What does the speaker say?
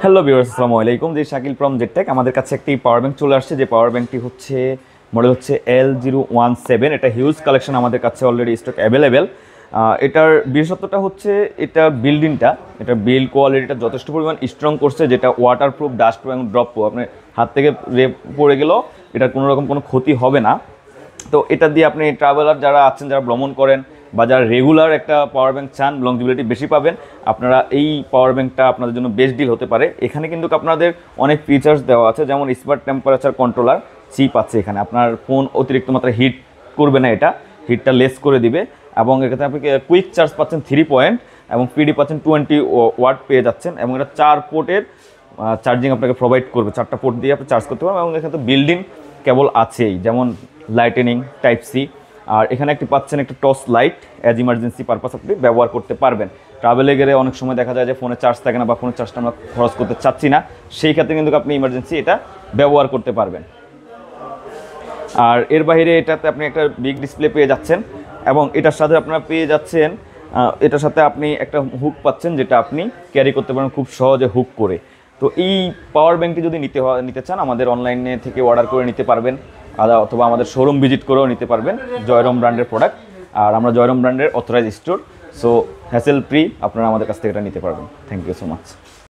Hello viewers, আসসালামু আলাইকুম। যে শাকিল ফ্রম জেডটেক। আমাদের কাছে একটি পাওয়ার ব্যাংক চলে আসছে, যে পাওয়ার ব্যাংকটি হচ্ছে মডেল হচ্ছে L017। এটা হিউজ কালেকশন আমাদের কাছে অলরেডি স্টক অ্যাভেলেবেল। এটার বিশেষত্বটা হচ্ছে এটা বিল্ডিংটা, এটা বিল্ড কোয়ালিটিটা যথেষ্ট পরিমাণ স্ট্রং করছে, যেটা ওয়াটারপ্রুফ, ডাস্টপ্রুফ এবং ড্রপপ্রুফ। আপনার হাত থেকে পড়ে গেলেও এটার কোনো রকম কোনো ক্ষতি হবে না। তো এটা দিয়ে আপনি ট্রাভেলার যারা আছেন, যারা ভ্রমণ করেন বা যারা রেগুলার একটা পাওয়ার ব্যাংক চান, লংজিবিলিটি বেশি পাবেন, আপনারা এই পাওয়ার ব্যাংকটা আপনাদের জন্য বেস্ট ডিল হতে পারে। এখানে কিন্তু আপনাদের অনেক ফিচার্স দেওয়া আছে, যেমন স্মার্ট টেম্পারেচার কন্ট্রোলার চিপ আছে এখানে। আপনার ফোন অতিরিক্ত মাত্রায় হিট করবে না, এটা হিটটা লেস করে দিবে। এবং এখানে আপনি কুইক চার্জ পাচ্ছেন 3 পয়েন্ট, এবং পিডি পাচ্ছেন 20 ওয়াট পেয়ে যাচ্ছেন। এবং এটা 4 পোর্টের চার্জিং আপনাকে প্রোভাইড করবে, 4টা পোর্ট দিয়ে আপনি চার্জ করতে পারবেন। এবং এখানে তো বিল্ডিং কেবল আছেই, যেমন লাইটেনিং টাইপ সি। আর এখানে একটি পাচ্ছেন একটা torch light, as emergency purpose আপনি ব্যবহার করতে পারবেন। ট্রাভেলে গেলে অনেক সময় দেখা যায় যে ফোনে চার্জ থাকে না, বা ফোনের চার্জটা আমরা খরচ করতে চাচ্ছি না, সেই ক্ষেত্রে কিন্তু আপনি ইমার্জেন্সি এটা ব্যবহার করতে পারবেন। আর এর বাইরে এটাতে আপনি একটা বিগ ডিসপ্লে পেয়ে যাচ্ছেন, এবং এটার সাথে আপনারা পেয়ে যাচ্ছেন, এটার সাথে আপনি একটা হুক পাচ্ছেন, যেটা আপনি ক্যারি করতে পারেন খুব সহজে হুক করে। তো এই পাওয়ার ব্যাংকটি যদি নিতে চান, আমাদের অনলাইনে থেকে অর্ডার করে নিতে পারবেন, অথবা আমাদের শোরুম ভিজিট করেও নিতে পারবেন। জয়রম ব্র্যান্ডের প্রোডাক্ট, আর আমরা জয়রম ব্র্যান্ডের authorise store. So hassle free আপনারা আমাদের কাছ থেকে এটা নিতে পারবেন। Thank you so much.